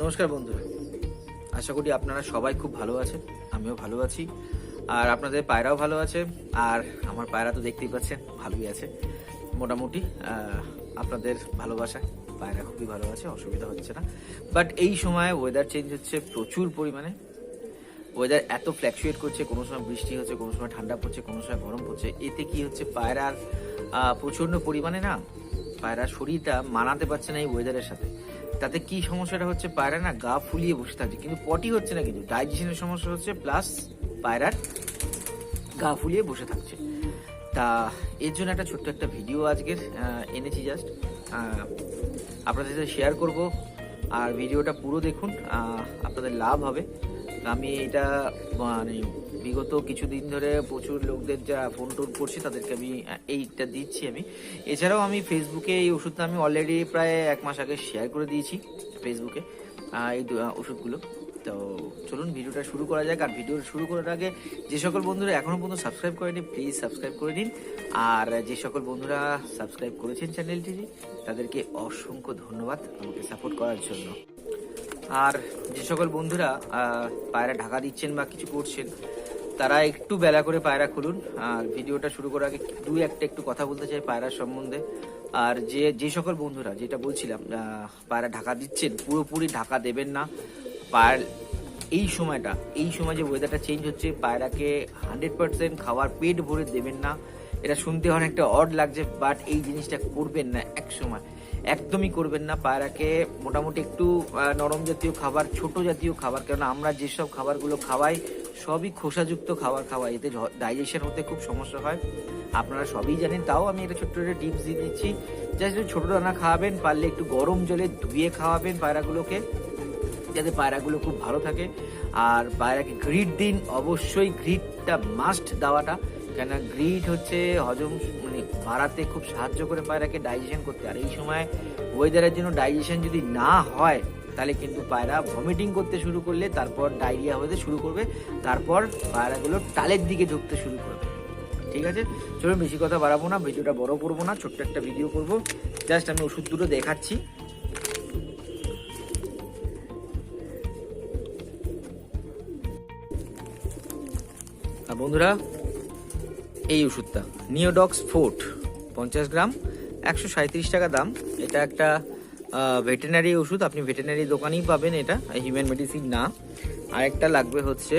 নমস্কার বন্ধুরা, আশা করি আপনারা সবাই খুব ভালো আছেন। আমিও ভালো আছি, আর আপনাদের পায়রাও ভালো আছে। আর আমার পায়রা তো দেখতেই পাচ্ছেন ভালোই আছে মোটামুটি। আপনাদের ভালোবাসা পায়রা খুবই ভালো আছে, অসুবিধা হচ্ছে না। বাট এই সময় ওয়েদার চেঞ্জ হচ্ছে প্রচুর পরিমাণে। ওয়েদার এত ফ্ল্যাকচুয়েট করছে, কোনো সময় বৃষ্টি হচ্ছে, কোনো সময় ঠান্ডা পড়ছে, কোনো সময় গরম পড়ছে। এতে কি হচ্ছে, পায়রার প্রচণ্ড পরিমাণে পায়রার শরীরটা মানাতে পারছে না এই ওয়েদারের সাথে। তাতে কি সমস্যাটা হচ্ছে, পায়রা গা ফুলিয়ে বসে থাকছে, কিন্তু পটি হচ্ছে না, কিন্তু ডাইজেশনের সমস্যা হচ্ছে, প্লাস পায়রার গা ফুলিয়ে বসে থাকছে। তা এর জন্য একটা ছোট্ট একটা ভিডিও আজকের এনেছি, জাস্ট আপনাদের সাথে শেয়ার করব। আর ভিডিওটা পুরো দেখুন, আপনাদের লাভ হবে। আমি এটা মানে বিগত কিছুদিন ধরে প্রচুর লোকদের যা ফোন টোন করছি তাদেরকে আমি এইটা দিচ্ছি। এছাড়াও আমি ফেসবুকে এই ওষুধটা আমি অলরেডি প্রায় 1 মাস আগে শেয়ার করে দিয়েছি ফেসবুকে এই ওষুধগুলো। তো চলুন ভিডিওটা শুরু করা যাক। আর ভিডিও শুরু করার আগে যে সকল বন্ধুরা এখনো পর্যন্ত সাবস্ক্রাইব করেনি, প্লিজ সাবস্ক্রাইব করে দিন। আর যে সকল বন্ধুরা সাবস্ক্রাইব করেছেন চ্যানেলটি, তাদেরকে অসংখ্য ধন্যবাদ আমাকে সাপোর্ট করার জন্য। আর যে সকল বন্ধুরা পায়রা ঢাকা দিচ্ছেন বা কিছু করছেন, তারা একটু বেলা করে পায়রা খুলুন। আর ভিডিওটা শুরু করার আগে একটু কথা বলতে চাই পায়রার সম্বন্ধে। আর যে সকল বন্ধুরা, যেটা বলছিলাম, পায়রা ঢাকা দিচ্ছেন, পুরোপুরি ঢাকা দেবেন না। পায়রা এই সময় যে ওয়েদারটা চেঞ্জ হচ্ছে, পায়রাকে 100% খাবার পেট ভরে দেবেন না। এটা শুনতে অনেকটা অড লাগছে, বাট এই জিনিসটা করবেন না, একদমই করবেন না। পায়রাকে মোটামুটি একটু নরম জাতীয় খাবার, ছোট জাতীয় খাবার, কারণ আমরা যেসব খাবারগুলো খাওয়াই সবই খোসাযুক্ত খাবার খাওয়াই, এতে ডাইজেশন হতে খুব সমস্যা হয়। আপনারা সবই জানেন, তাও আমি একটা ছোট্ট একটা টিপস দিয়ে দিচ্ছি। জাস্ট ছোট দানা খাওয়াবেন, পারলে একটু গরম জলে ধুয়ে খাওয়াবেন পায়রাগুলোকে, যাতে পায়রাগুলো খুব ভালো থাকে। আর পায়রাকে গ্রিড দিন, অবশ্যই গ্রিডটা মাস্ট দেওয়াটা, কেন গ্রিড হচ্ছে হজম বাড়াতে খুব সাহায্য করে পায়রাকে ডাইজেশন করতে। আর এই সময় ওয়েদারের জন্য ডাইজেশন যদি না হয়, তাহলে কিন্তু পায়রা ভমিটিং করতে শুরু করলে, তারপর ডায়রিয়া হতে শুরু করবে, তারপর পায়রাগুলো টালের দিকে ঢুকতে শুরু করবে। ঠিক আছে, চলুন বেশি কথা বাড়াবো না, ভিডিওটা বড় করবো না, ছোট্ট একটা ভিডিও করবো। জাস্ট আমি ওষুধ দুটো দেখাচ্ছি। বন্ধুরা, এই ওষুধটা নিওডক্স ফোর্ট 50 গ্রাম, 137 টাকা দাম। এটা একটা ভেটেরিনারি ওষুধ, আপনি ভেটেরিনারি দোকানেই পাবেন, এটা হিউম্যান মেডিসিন না। আর একটা লাগবে হচ্ছে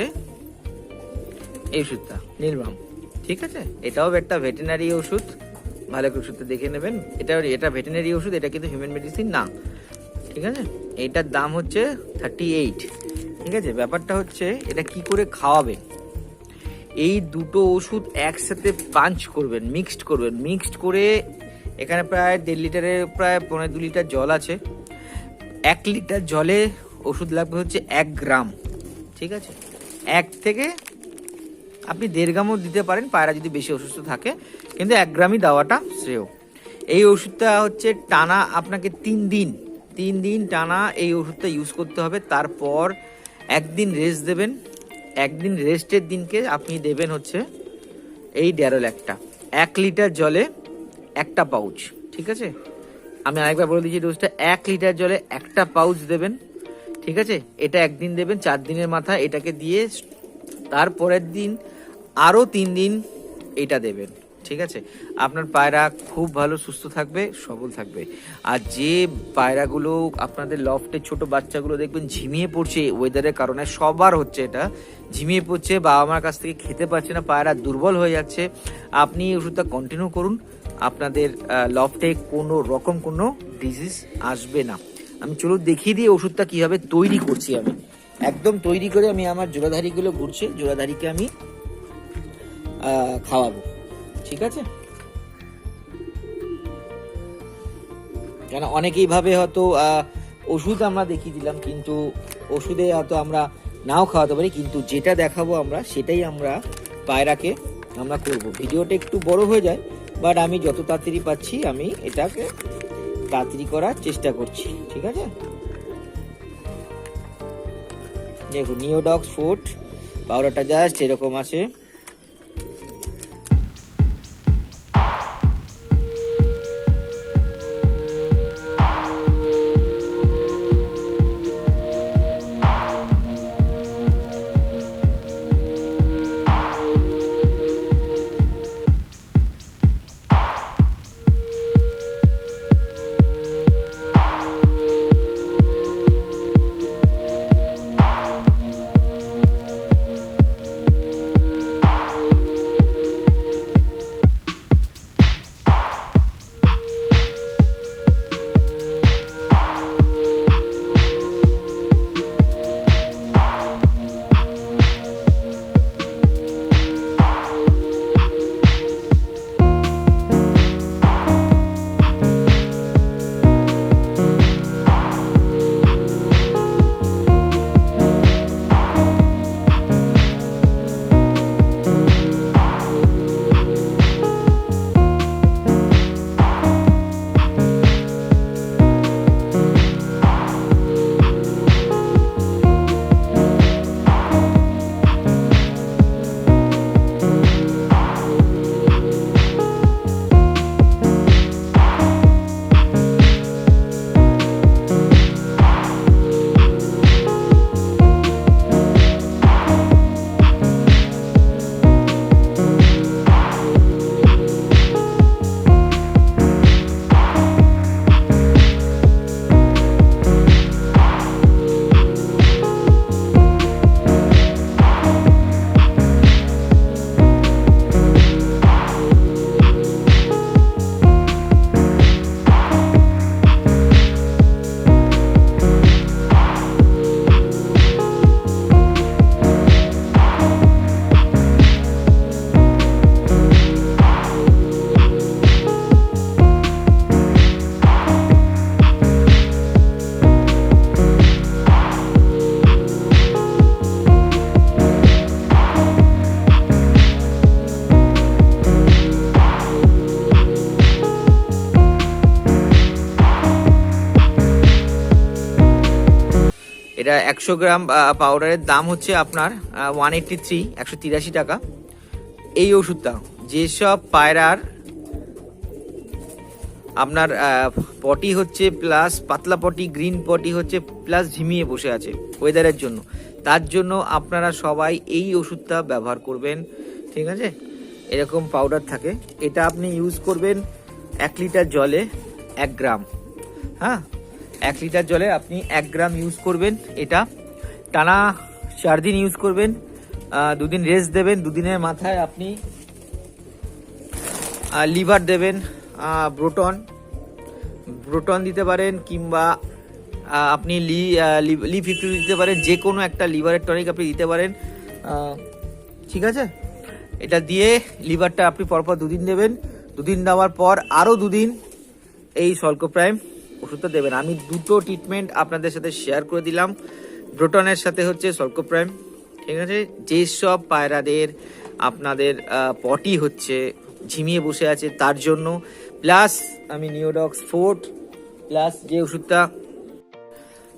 এই ওষুধটা নীলবাম। ঠিক আছে, এটাও একটা ভেটেরিনারি ওষুধ, ভালো করে ওষুধটা দেখে নেবেন। এটা ভেটেরিনারি ওষুধ, এটা কিন্তু হিউম্যান মেডিসিন না। ঠিক আছে, এইটার দাম হচ্ছে 38। ঠিক আছে, ব্যাপারটা হচ্ছে এটা কি করে খাওয়াবেন। এই দুটো ওষুধ একসাথে পাঞ্চ করবেন, মিক্সড করে এখানে প্রায় 1.5 লিটারের প্রায় 1.5-2 লিটার জল আছে। 1 লিটার জলে ওষুধ লাগবে হচ্ছে 1 গ্রাম। ঠিক আছে, 1 থেকে আপনি 1.5 গ্রামও দিতে পারেন পায়রা যদি বেশি অসুস্থ থাকে, কিন্তু 1 গ্রামই দেওয়াটা শ্রেয়। এই ওষুধটা হচ্ছে টানা আপনাকে 3 দিন টানা এই ওষুধটা ইউজ করতে হবে। তারপর 1 দিন রেস্ট দেবেন। 1 দিন রেস্টের দিনকে আপনি দেবেন হচ্ছে এই ড্যারল একটা 1 লিটার জলে 1টা পাউচ। ঠিক আছে, আমি আরেকবার বলে দিচ্ছি, ডোজটা 1 লিটার জলে 1টা পাউচ দেবেন। ঠিক আছে, এটা 1 দিন দেবেন, 4 দিনের মাথা এটাকে দিয়ে তারপরের দিন আরও 3 দিন এটা দেবেন। ঠিক আছে, আপনার পায়রা খুব ভালো সুস্থ থাকবে, সবল থাকবে। আর যে পায়রাগুলো আপনাদের লফটে ছোট বাচ্চাগুলো দেখবেন ঝিমিয়ে পড়ছে ওয়েদারের কারণে, সবার হচ্ছে এটা, ঝিমিয়ে পড়ছে, বাবা মার কাছ থেকে খেতে পারছে না, পায়রা দুর্বল হয়ে যাচ্ছে, আপনি এই ওষুধটা কন্টিনিউ করুন, আপনাদের লফটে কোনো রকম কোনো ডিজিজ আসবে না। আমি চলুন দেখিয়ে দিই ওষুধটা কীভাবে তৈরি করছি। আমি একদম তৈরি করে আমি আমার জোড়াধারিগুলো ঘুরছে, জোড়াধারিকে আমি খাওয়াবো। ঠিক আছে, কেন অনেকেই ভাবে হয়তো ওষুধ আমরা দেখিয়ে দিলাম, কিন্তু ওষুধে হয়তো আমরা নাও খাওয়াতে পারি, কিন্তু যেটা দেখাবো আমরা সেটাই আমরা পায়রাকে আমরা করব। ভিডিওটা একটু বড় হয়ে যায়, বাট আমি যত তাড়াতাড়ি পাচ্ছি আমি এটাকে তাড়াতাড়ি করার চেষ্টা করছি। ঠিক আছে, দেখুন নিওডক্স ফোর্ট পাউডারটা জাস্ট এরকম আছে। এটা 100 গ্রাম পাউডারের দাম হচ্ছে আপনার 183 টাকা। এই ওষুধটা যেসব পায়রার আপনার পটি হচ্ছে প্লাস পাতলা পটি, গ্রিন পটি হচ্ছে প্লাস ঝিমিয়ে বসে আছে ওয়েদারের জন্য, তার জন্য আপনারা সবাই এই ওষুধটা ব্যবহার করবেন, ঠিক আছে? এরকম পাউডার থাকে, এটা আপনি ইউজ করবেন 1 লিটার জলে 1 গ্রাম। হ্যাঁ, 1 লিটার জলে আপনি 1 গ্রাম ইউজ করবেন। এটা টানা 4 দিন ইউজ করবেন, 2 দিন রেস্ট দেবেন। 2 দিনের মাথায় আপনি লিভার দেবেন, ব্রোটন দিতে পারেন, কিংবা আপনি লি 50 দিতে পারেন, যে কোনো একটা লিভারের টনিক আপনি দিতে পারেন, ঠিক আছে? এটা দিয়ে লিভারটা আপনি পরপর 2 দিন দেবেন। 2 দিন দেওয়ার পর আরও 2 দিন এই সলকোপ্রাইম ওষুধটা দেবেন। আমি দুটো ট্রিটমেন্ট আপনাদের সাথে শেয়ার করে দিলাম, ব্রোটনের সাথে হচ্ছে সলকোপ্রাইম, ঠিক আছে? যেসব পায়রাদের আপনাদের পটি হচ্ছে, ঝিমিয়ে বসে আছে, তার জন্য, প্লাস আমি নিওডক্স ফোর্ট প্লাস যে ওষুধটা,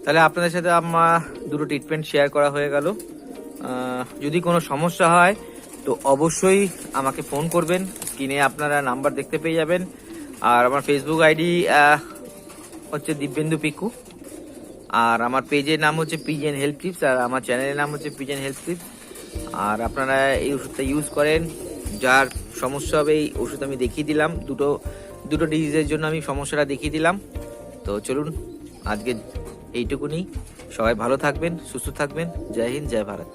তাহলে আপনাদের সাথে আমার দুটো ট্রিটমেন্ট শেয়ার করা হয়ে গেল। যদি কোনো সমস্যা হয় তো অবশ্যই আমাকে ফোন করবেন, স্ক্রিনে আপনারা নাম্বার দেখতে পেয়ে যাবেন। আর আমার ফেসবুক আইডি হচ্ছে দিব্যেন্দু পিকু, আর আমার পেজের নাম হচ্ছে পিজেন হেল্প টিপস, আর আমার চ্যানেলের নাম হচ্ছে পিজেন হেল্প টিপস। আর আপনারা এই ওষুধটা ইউজ করেন, যার সমস্যা হবে এই ওষুধ আমি দেখিয়ে দিলাম, দুটো ডিজিজের জন্য আমি সমস্যাটা দেখিয়ে দিলাম। তো চলুন আজকে এইটুকুনি, সবাই ভালো থাকবেন, সুস্থ থাকবেন। জয় হিন্দ, জয় ভারত।